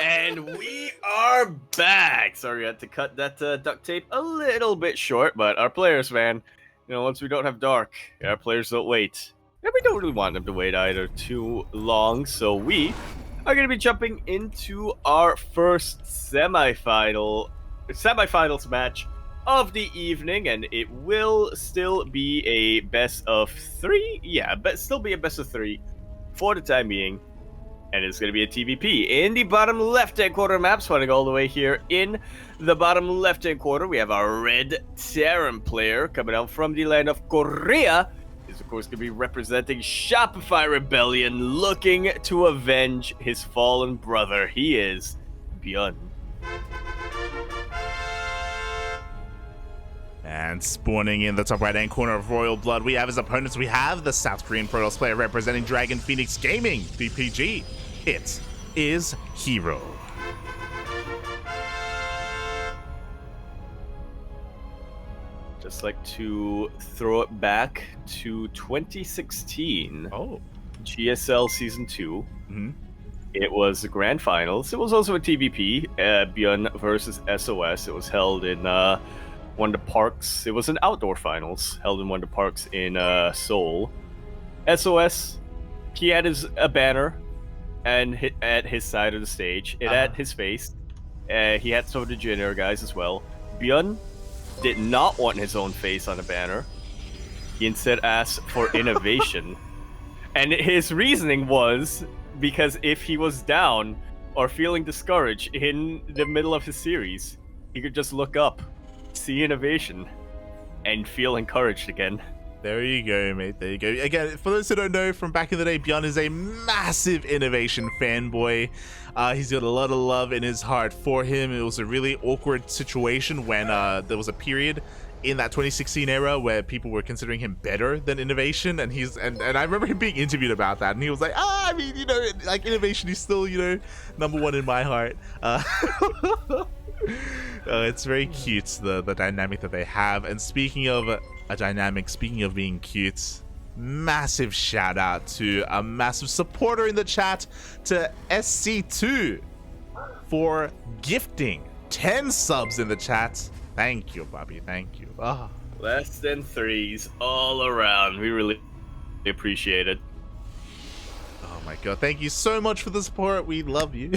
And we are back. Sorry, I had to cut that duct tape a little bit short, but our players, man, once we don't have dark, our players don't wait. And we don't really want them to wait either too long, so we are going to be jumping into our first semifinals match of the evening, and it will still be a best of three. Yeah, but still be a best of three for the time being. And it's going to be a TVP. In the bottom left-hand corner map, spawning all the way here in the bottom left-hand corner, we have our red Terran player coming out from the land of Korea. He's, of course, going to be representing Shopify Rebellion, looking to avenge his fallen brother. He is ByuN. And spawning in the top right-hand corner of Royal Blood, we have as opponents, we have the South Korean Protoss player representing Dragon Phoenix Gaming, DPG. It is herO. Just like to throw it back to 2016. Oh. GSL Season 2. Mm-hmm. It was the grand finals. It was also a TVP, ByuN versus SOS. It was held in one of the parks. It was an outdoor finals held in one of the parks in Seoul. SOS, he had a banner and hit at his side of the stage. It had his face. He had some of the junior guys as well. ByuN did not want his own face on the banner. He instead asked for innovation. And his reasoning was because if he was down or feeling discouraged in the middle of his series, he could just look up, see innovation, and feel encouraged again. There you go, mate. There you go. Again, for those who don't know, from back in the day, ByuN is a massive innovation fanboy. He's got a lot of love in his heart for him. It was a really awkward situation when there was a period in that 2016 era where people were considering him better than innovation, and I remember him being interviewed about that, and he was like, I mean, like, innovation is still, number one in my heart. It's very cute, the dynamic that they have. And speaking of a dynamic, speaking of being cute, massive shout out to a massive supporter in the chat, to SC2, for gifting 10 subs in the chat. Thank you, Bobby. Thank you. Oh. Less than threes all around. We really appreciate it. Oh my god, thank you so much for the support. We love you.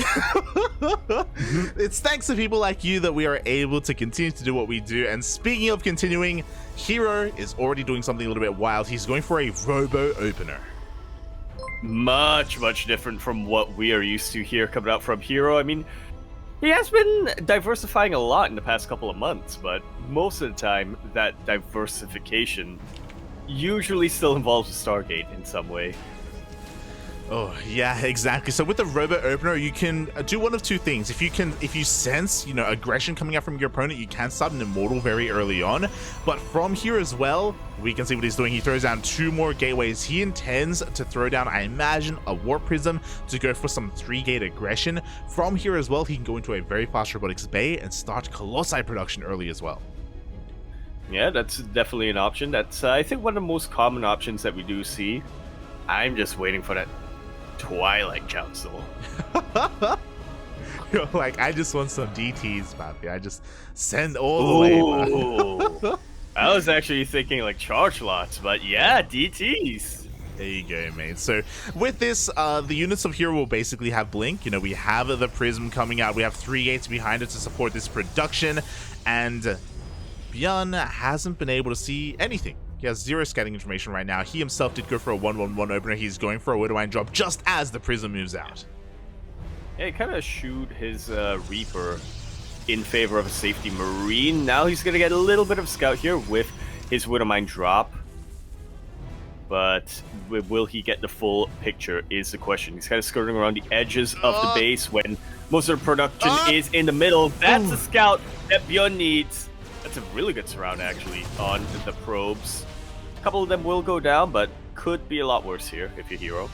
It's thanks to people like you that we are able to continue to do what we do. And speaking of continuing, herO is already doing something a little bit wild. He's going for a robo opener. Much different from what we are used to here coming out from herO. I mean, he has been diversifying a lot in the past couple of months, but most of the time that diversification usually still involves a Stargate in some way. Oh, yeah, exactly. So with the robot opener, you can do one of two things. If you sense, aggression coming out from your opponent, you can start an immortal very early on. But from here as well, we can see what he's doing. He throws down 2 more gateways. He intends to throw down, I imagine, a warp prism to go for some 3-gate aggression. From here as well, he can go into a very fast robotics bay and start Colossi production early as well. Yeah, that's definitely an option. That's, I think, one of the most common options that we do see. I'm just waiting for that Twilight Council. You're like, I just want some DTs, Papi. I just send all the way. I was actually thinking like charge lots, but yeah, DTs. There you go, mate. So with this, the units of herO will basically have blink. We have the prism coming out. We have 3 gates behind it to support this production, and ByuN hasn't been able to see anything. He has 0 scouting information right now. He himself did go for a 1-1-1 opener. He's going for a Widowmine drop just as the prism moves out. Yeah, he kind of shoot his Reaper in favor of a safety Marine. Now he's going to get a little bit of scout here with his Widowmine drop. But will he get the full picture is the question. He's kind of skirting around the edges of the base when most of the production is in the middle. That's a scout that ByuN needs. That's a really good surround, actually, on the probes. A couple of them will go down, but could be a lot worse here if you're herO.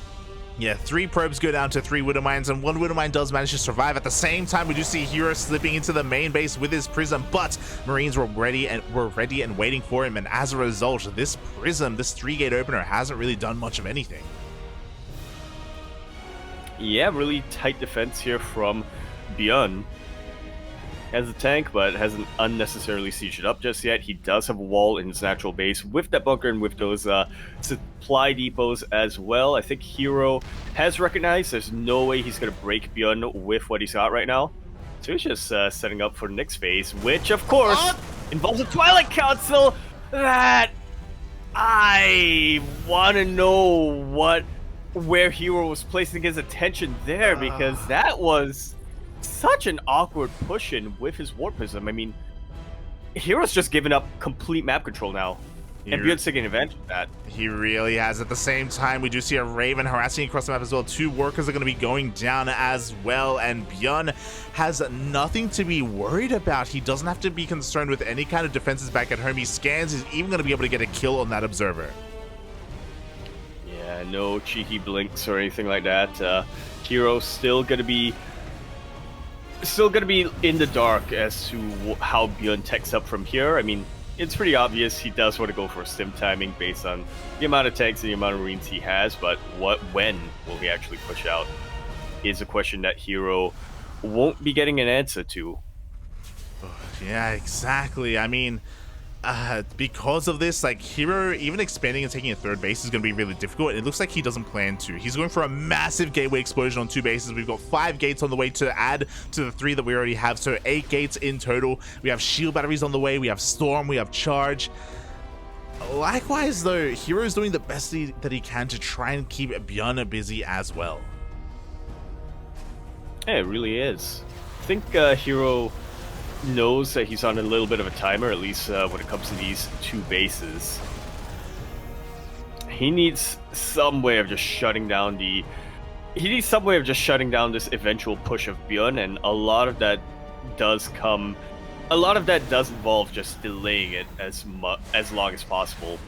Yeah, 3 probes go down to 3 Widowmines, and 1 Widowmine does manage to survive. At the same time, we do see herO slipping into the main base with his prism, but Marines were ready and waiting for him, and as a result, this prism, this 3-gate opener, hasn't really done much of anything. Yeah, really tight defense here from ByuN has a tank, but hasn't unnecessarily sieged it up just yet. He does have a wall in his natural base with that bunker and with those supply depots as well. I think herO has recognized there's no way he's going to break ByuN with what he's got right now. So he's just setting up for the next phase, which, of course, involves a Twilight Council that I want to know where herO was placing his attention there, because that was such an awkward push-in with his Warp Prism. I mean, herO's just given up complete map control now. And ByuN's taking advantage of that. He really has. At the same time, we do see a Raven harassing across the map as well. 2 workers are going to be going down as well. And ByuN has nothing to be worried about. He doesn't have to be concerned with any kind of defenses back at home. He scans. He's even going to be able to get a kill on that observer. Yeah, no cheeky blinks or anything like that. herO's still going to be in the dark as to how ByuN techs up from here. I mean, it's pretty obvious he does want to go for a stim timing based on the amount of tanks and the amount of marines he has, but when will he actually push out is a question that herO won't be getting an answer to. Yeah, exactly. I mean, because of this, like, herO even expanding and taking a 3rd base is going to be really difficult. It looks like he doesn't plan to. He's going for a massive gateway explosion on 2 bases. We've got 5 gates on the way to add to the 3 that we already have, so 8 gates in total. We have shield batteries on the way, we have storm, we have charge. Likewise, though, herO's doing the best that he can to try and keep ByuN busy as well. Yeah, it really is. I think herO knows that he's on a little bit of a timer, at least when it comes to these 2 bases. He needs some way of just shutting down this eventual push of ByuN, and a lot of that does involve just delaying it as long as possible.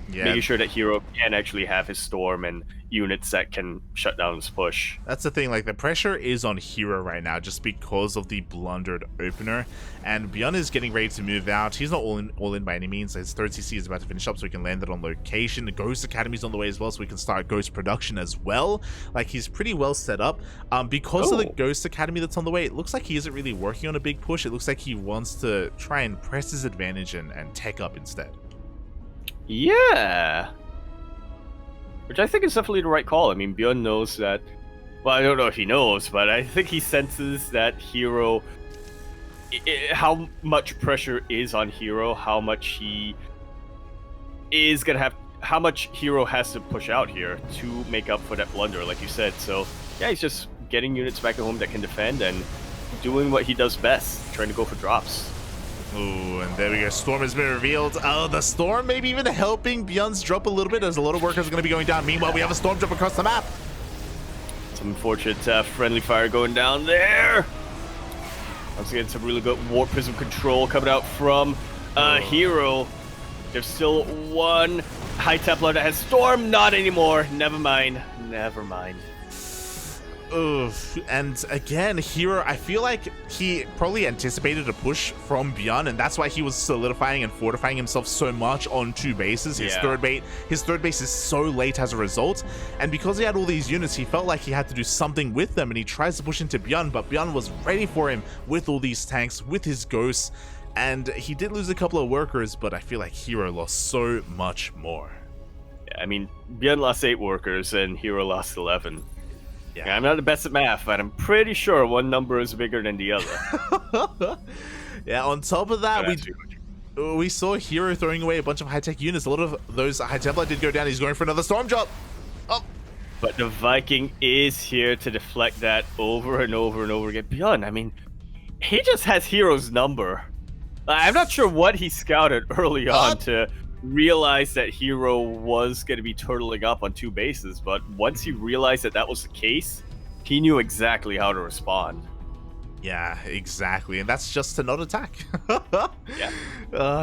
Yeah. Making sure that herO can actually have his storm and units that can shut down his push. That's the thing, like, the pressure is on herO right now just because of the blundered opener, and ByuN is getting ready to move out. He's not all in by any means. His 3rd CC is about to finish up so we can land it on location. The Ghost Academy's on the way as well, so we can start Ghost production as well. Like, he's pretty well set up. Because of the Ghost Academy that's on the way, it looks like he isn't really working on a big push. It looks like he wants to try and press his advantage and tech up instead. Yeah, which I think is definitely the right call. I mean, ByuN knows that. Well, I don't know if he knows, but I think he senses that herO, how much pressure is on herO, how much herO has to push out here to make up for that blunder, like you said. So yeah, he's just getting units back at home that can defend and doing what he does best, trying to go for drops. Ooh, and there we go. Storm has been revealed. Oh, the storm maybe even helping ByuN's drop a little bit, as a lot of workers are going to be going down. Meanwhile, we have a storm drop across the map. Some unfortunate friendly fire going down there. Once again, some really good Warp Prism control coming out from herO. There's still 1 High Templar that has storm. Not anymore. Never mind. Never mind. Oof. And again, herO, I feel like he probably anticipated a push from ByuN, and that's why he was solidifying and fortifying himself so much on 2 bases. His third base is so late as a result, and because he had all these units, he felt like he had to do something with them, and he tries to push into ByuN, but ByuN was ready for him with all these tanks, with his ghosts, and he did lose a couple of workers, but I feel like herO lost so much more. Yeah, I mean, ByuN lost 8 workers, and herO lost 11. Yeah, I'm not the best at math, but I'm pretty sure one number is bigger than the other. Yeah, on top of that, we saw herO throwing away a bunch of high-tech units. A lot of those High Templar did go down. He's going for another storm drop. Oh. But the Viking is here to deflect that over and over and over again. ByuN, I mean, he just has herO's number. I'm not sure what he scouted early on to realize that herO was going to be turtling up on 2 bases, but once he realized that that was the case, he knew exactly how to respond. Yeah, exactly, and that's just to not attack. Yeah.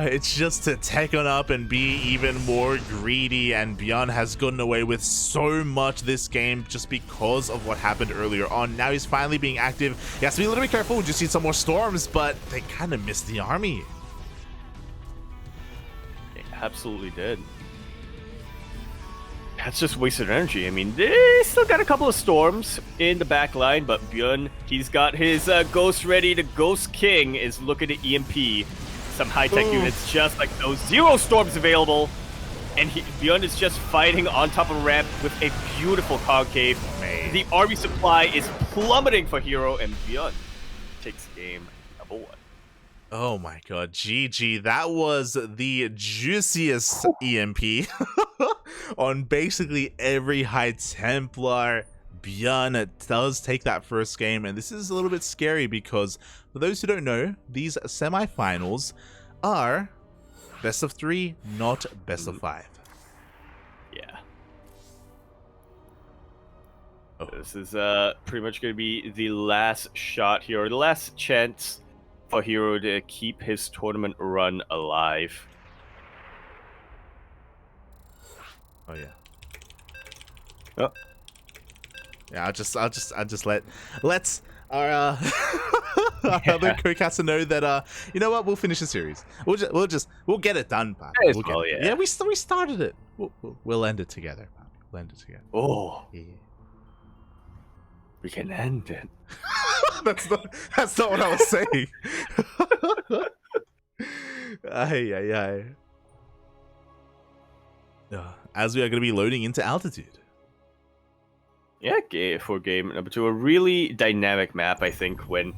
It's just to tech on up and be even more greedy, and ByuN has gotten away with so much this game just because of what happened earlier on. Now he's finally being active. He has to be a little bit careful. We just need some more storms, but they kind of missed the army. Absolutely did. That's just wasted energy. I mean, they still got a couple of storms in the back line, but ByuN, he's got his Ghost ready. The Ghost King is looking to EMP some high-tech units, just like those. 0 storms available, and ByuN is just fighting on top of a ramp with a beautiful concave. The army supply is plummeting for herO, and ByuN takes game number 1. Oh my god, GG. That was the juiciest EMP on basically every High Templar. ByuN does take that first game, and this is a little bit scary because, for those who don't know, these semifinals are best of 3, not best of 5. Yeah. This is pretty much going to be the last shot here, or the last chance for herO to keep his tournament run alive. Oh yeah. Oh. Yeah, I'll just let's our our other co-caster know that you know what, we'll finish the series. We'll get it done, Pop. We'll get it. Yeah. Yeah, we started it. We'll end it together, Pop. We'll end it together. Oh. Yeah. We can end it. That's not what I was saying. Ay. As we are going to be loading into altitude. Yeah, for game number 2, a really dynamic map, I think, when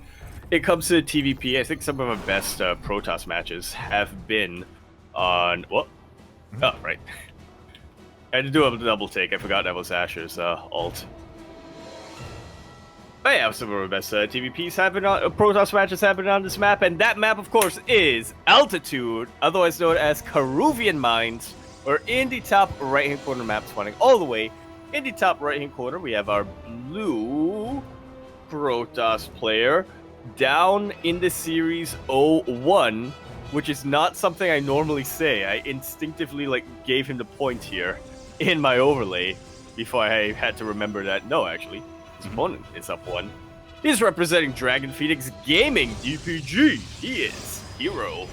it comes to TVP. I think some of our best Protoss matches have been on... What? Oh, right. I had to do a double take. I forgot that was Asher's ult. But yeah, some of our best TVPs have been on... Protoss matches have been on this map, and that map, of course, is Altitude, otherwise known as Peruvian Mines. We're in the top right-hand corner map, spawning all the way. In the top right-hand corner, we have our blue Protoss player down in the series 0-1, which is not something I normally say. I instinctively gave him the point here in my overlay before I had to remember that, no, actually, his opponent is up 1. He's representing Dragon Phoenix Gaming DPG. He is herO.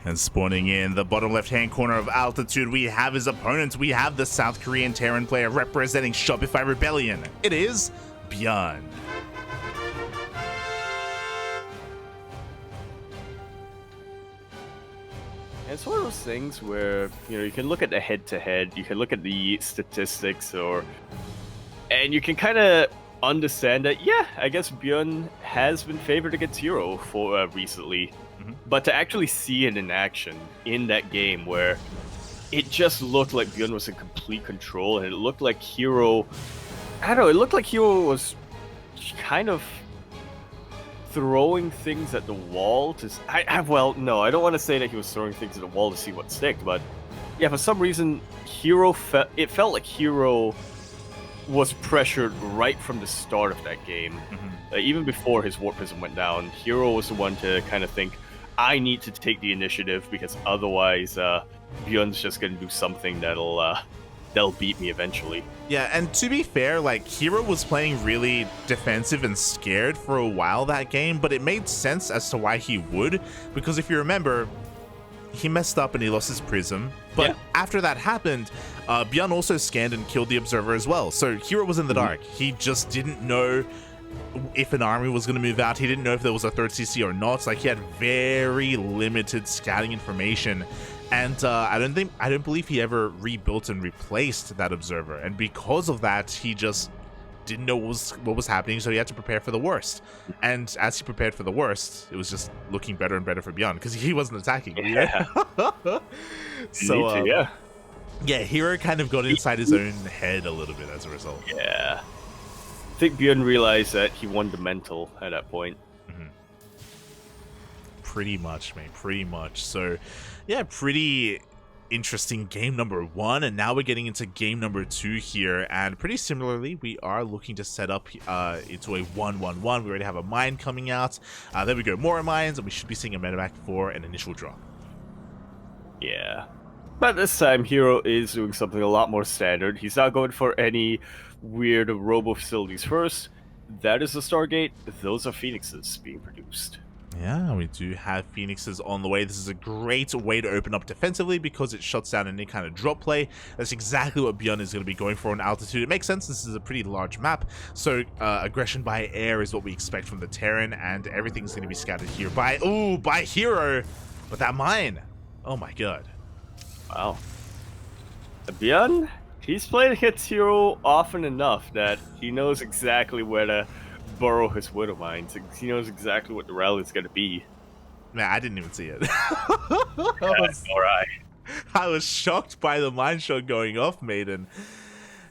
And spawning in the bottom left-hand corner of Altitude, we have his opponents. We have the South Korean Terran player representing Shopify Rebellion. It is ByuN. It's one of those things where, you can look at the head-to-head, you can look at the statistics, and you can kind of understand that, yeah, I guess ByuN has been favored against herO for recently. But to actually see it in action in that game where it just looked like ByuN was in complete control, and it looked like herO, I don't know, it looked like herO was kind of throwing things at the wall to... well, no, I don't want to say that he was throwing things at the wall to see what sticked, but yeah, for some reason, it felt like herO was pressured right from the start of that game. Even before his Warp Prism went down, herO was the one to kind of think, I need to take the initiative because otherwise ByuN's just going to do something that'll beat me eventually. Yeah, and to be fair, herO was playing really defensive and scared for a while that game, but it made sense as to why he would, because if you remember, he messed up and he lost his Prism, but after that happened, ByuN also scanned and killed the Observer as well, so herO was in the dark. He just didn't know if an army was going to move out. He didn't know if there was a third CC or not. He had very limited scouting information, and I don't believe he ever rebuilt and replaced that Observer, and because of that, he just didn't know what was happening, so he had to prepare for the worst. And as he prepared for the worst, it was just looking better and better for ByuN because he wasn't attacking. Yeah. So yeah, herO kind of got inside his own head a little bit as a result. Yeah. I think ByuN realized that he won the mental at that point. Pretty much, mate. Pretty much. So, yeah, pretty interesting game number 1, and now we're getting into game number 2 here, and pretty similarly, we are looking to set up into a 1-1-1. We already have a mine coming out. Then we go more mines, and we should be seeing a medevac for an initial drop. Yeah. But this time, herO is doing something a lot more standard. He's not going for any weird robo facilities first. That is the Stargate. Those are Phoenixes being produced. Yeah, we do have Phoenixes on the way. This is a great way to open up defensively because it shuts down any kind of drop play. That's exactly what ByuN is going to be going for on altitude. It makes sense. This is a pretty large map, so aggression by air is what we expect from the Terran, and everything's going to be scattered here by herO. But that mine, oh my god. Wow. ByuN, he's played against herO often enough that he knows exactly where to burrow his Widow Mines. He knows exactly what the rally is going to be. Man, I didn't even see it. Alright. I was shocked by the mine shot going off, Maiden.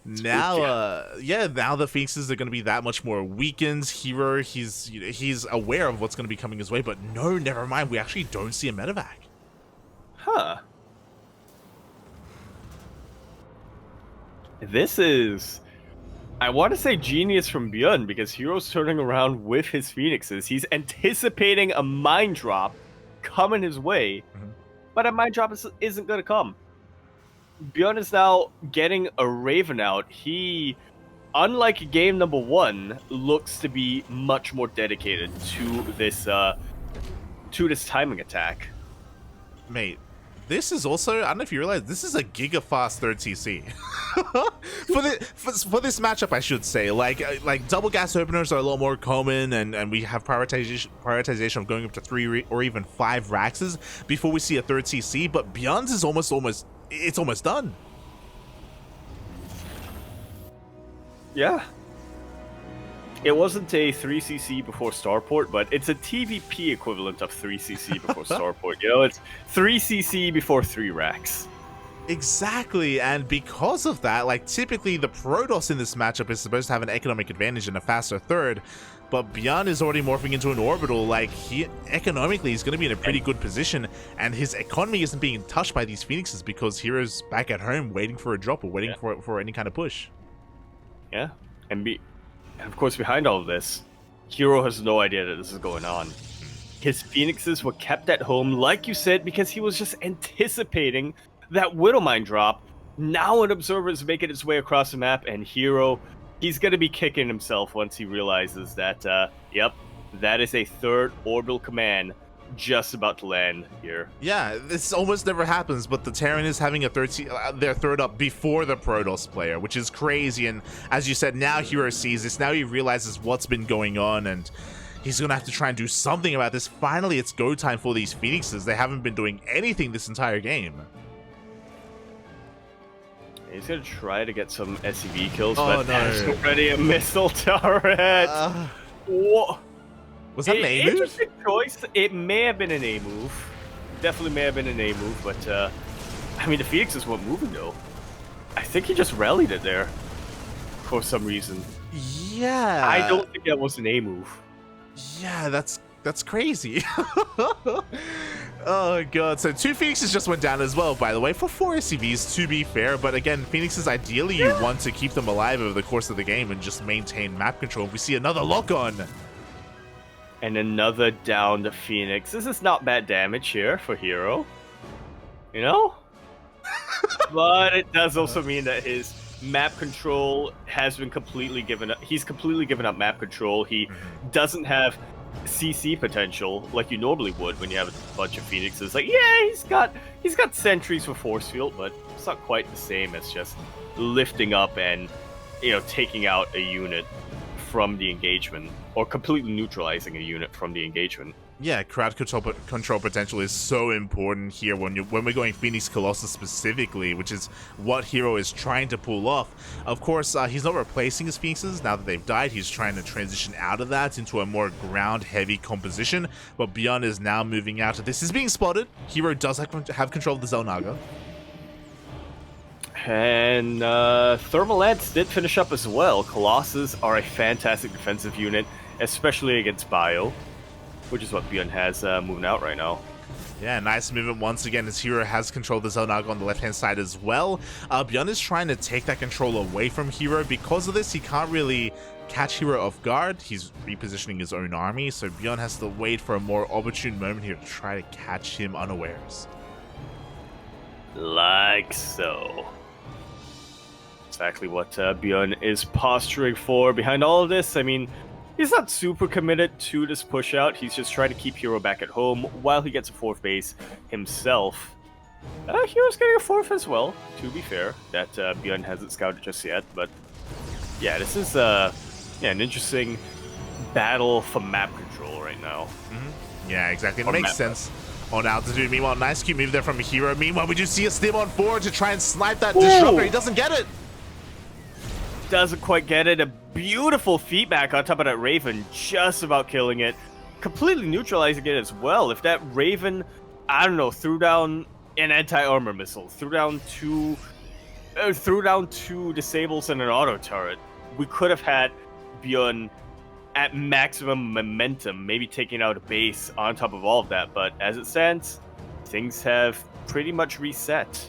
Now, now the Phoenixes are going to be that much more weakened. herO, he's aware of what's going to be coming his way, but no, never mind. We actually don't see a medevac. Huh. This is, I want to say, genius from ByuN, because herO's turning around with his Phoenixes. He's anticipating a mine drop coming his way, but a mine drop isn't going to come. ByuN is now getting a Raven out. He, unlike game number 1, looks to be much more dedicated to this timing attack. Mate, this is also, I don't know if you realize, this is a giga-fast 3rd CC. for this matchup, I should say. Like double gas openers are a lot more common, and we have prioritization of going up to 3 or even 5 Raxes before we see a 3rd CC, but ByuN's is almost done. Yeah. It wasn't a 3cc before Starport, but it's a TVP equivalent of 3cc before Starport. You know, it's 3cc before 3 racks. Exactly, and because of that, like, typically the Protoss in this matchup is supposed to have an economic advantage and a faster 3rd, but ByuN is already morphing into an orbital. Like, he economically is going to be in a pretty good position, and his economy isn't being touched by these Phoenixes because hero's back at home waiting for a drop or waiting for any kind of push. Yeah, and of course, behind all of this, herO has no idea that this is going on. His Phoenixes were kept at home, like you said, because he was just anticipating that Widow Mine drop. Now an Observer is making its way across the map, and herO, he's going to be kicking himself once he realizes that, yep, that is a 3rd orbital command just about to land here. Yeah, this almost never happens, but the Terran is having their 3rd up before the Protoss player, which is crazy. And as you said, now herO sees this. Now he realizes what's been going on, and he's gonna have to try and do something about this. Finally, it's go time for these Phoenixes. They haven't been doing anything this entire game. He's gonna try to get some SCV kills, Oh, but no. there's already a missile turret. What? Was that an A move? Interesting choice. It may have been an A move. Definitely may have been an A move, but I mean, the Phoenixes weren't moving though. I think he just rallied it there for some reason. Yeah. I don't think that was an A move. Yeah, that's crazy. Oh god, so 2 Phoenixes just went down as well, by the way, for 4 SCVs, to be fair. But again, Phoenixes, ideally you want to keep them alive over the course of the game and just maintain map control. We see another lock-on. And another downed Phoenix. This is not bad damage here for herO. You know? But it does also mean that his map control has been completely given up. He's completely given up map control. He doesn't have CC potential like you normally would when you have a bunch of Phoenixes. Like, yeah, he's got sentries for force field, but it's not quite the same as just lifting up and, you know, taking out a unit from the engagement, or completely neutralizing a unit from the engagement. Yeah, crowd control potential is so important here when we're going Phoenix Colossus specifically, which is what herO is trying to pull off. Of course, he's not replacing his Phoenixes now that they've died. He's trying to transition out of that into a more ground-heavy composition, but ByuN is now moving out. This is being spotted. herO does have control of the Xel'Naga. And Thermal Lance did finish up as well. Colossus are a fantastic defensive unit, especially against Bio, which is what ByuN has moving out right now. Yeah, nice movement once again as herO has control of the Xel'Naga on the left-hand side as well. ByuN is trying to take that control away from herO. Because of this, he can't really catch herO off guard. He's repositioning his own army, so ByuN has to wait for a more opportune moment here to try to catch him unawares. Like so. Exactly what ByuN is posturing for. Behind all of this, I mean, He's not super committed to this push out. He's just trying to keep herO back at home while he gets a 4th base himself. herO's getting a 4th as well, to be fair. That ByuN hasn't scouted just yet, but yeah, this is an interesting battle for map control right now. Yeah, exactly. It makes sense on altitude. Meanwhile, nice cute move there from herO. Meanwhile, we do see a stim on 4 to try and snipe that disruptor. He doesn't get it. Doesn't quite get it. A beautiful feedback on top of that Raven, just about killing it. Completely neutralizing it as well. If that Raven, I don't know, threw down an anti-armor missile, threw down two disables and an auto turret, we could have had ByuN at maximum momentum, maybe taking out a base on top of all of that. But as it stands, things have pretty much reset.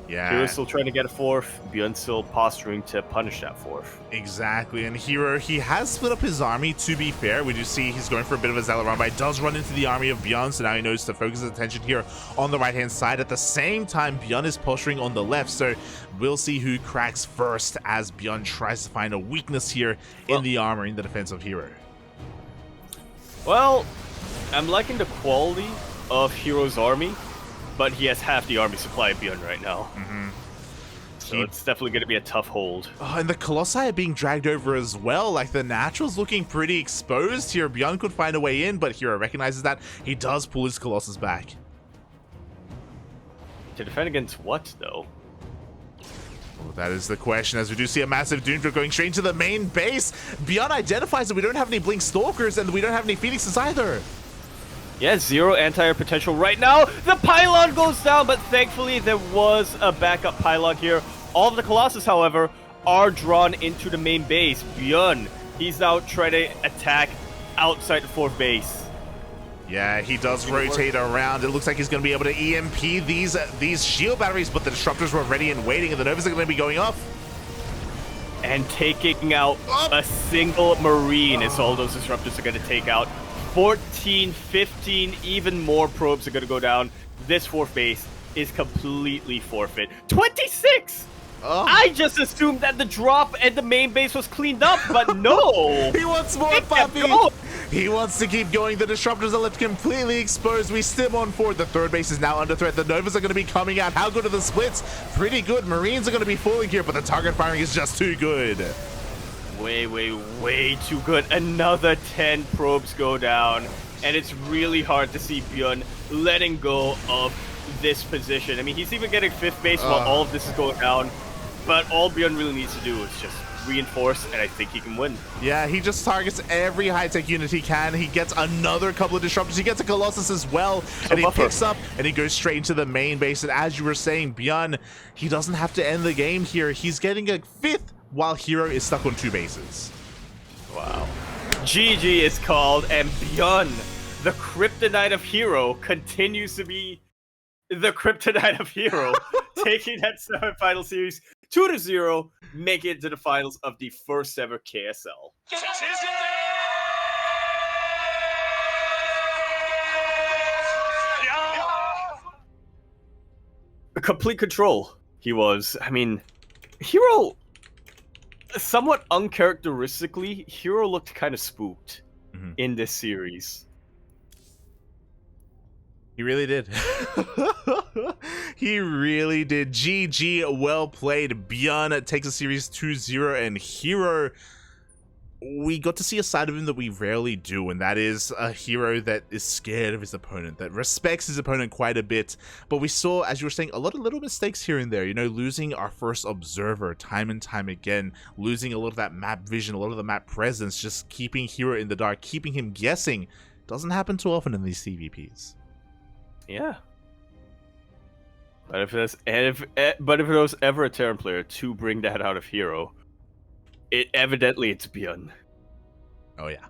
Yeah. herO's still trying to get a 4th. ByuN still posturing to punish that 4th. Exactly. And herO, he has split up his army, to be fair. We do see he's going for a bit of a zealot run, but he does run into the army of ByuN, so now he knows to focus his attention here on the right-hand side. At the same time, ByuN is posturing on the left, so we'll see who cracks first as ByuN tries to find a weakness here in the armor in the defense of herO. Well, I'm liking the quality of herO's army, but he has half the army supply of ByuN right now. So it's definitely going to be a tough hold. Oh, and the Colossi are being dragged over as well. Like, the Natural's looking pretty exposed here. ByuN could find a way in, but herO recognizes that. He does pull his Colossus back. To defend against what, though? Well, that is the question, as we do see a massive Doomdrill going straight into the main base. ByuN identifies that we don't have any Blink Stalkers, and we don't have any Phoenixes either. Yeah, 0 anti-air potential right now. The pylon goes down, but thankfully there was a backup pylon here. All of the Colossus, however, are drawn into the main base. ByuN, he's now trying to attack outside the 4th base. Yeah, he does rotate around. It looks like he's going to be able to EMP these shield batteries, but the disruptors were ready and waiting, and the Novas are going to be going off. And taking out a single Marine is all those disruptors are going to take out. 14, 15, even more probes are going to go down. This 4th base is completely forfeit. 26! I just assumed that the drop and the main base was cleaned up, but no! He wants more, Puppy! He wants to keep going. The disruptors are left completely exposed. We stim on forward. The 3rd base is now under threat. The Novas are going to be coming out. How good are the splits? Pretty good. Marines are going to be falling here, but the target firing is just too good. Way too good. Another 10 probes go down, and it's really hard to see ByuN letting go of this position. I mean, he's even getting 5th base while all of this is going down, but all ByuN really needs to do is just reinforce, and I think he can win. Yeah, he just targets every high-tech unit he can. He gets another couple of disruptors. He gets a Colossus as well, and he picks up, and he goes straight into the main base. And as you were saying, ByuN, he doesn't have to end the game here. He's getting a 5th, while herO is stuck on 2 bases. Wow. GG is called, and ByuN, the kryptonite of herO, continues to be the kryptonite of herO, taking that semifinal series 2-0, making it to the finals of the first ever KSL. A complete control, he was. I mean, herO, somewhat uncharacteristically, herO looked kind of spooked in this series. He really did. He really did. GG, well played. ByuN takes a series 2-0, and herO, we got to see a side of him that we rarely do, and that is a herO that is scared of his opponent, that respects his opponent quite a bit. But we saw, as you were saying, a lot of little mistakes here and there, you know, losing our first observer time and time again, losing a lot of that map vision, a lot of the map presence, just keeping herO in the dark, keeping him guessing. Doesn't happen too often in these CVPs. Yeah. But if there was ever a Terran player to bring that out of herO, evidently it's ByuN. Oh yeah.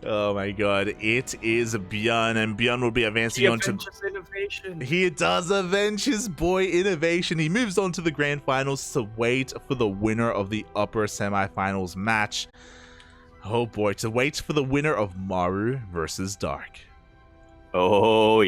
Oh my god, it is ByuN, and ByuN will be advancing on to innovation. He does avenge his boy Innovation. He moves on to the grand finals to wait for the winner of the upper semifinals match. Oh boy, to wait for the winner of Maru versus Dark. Oh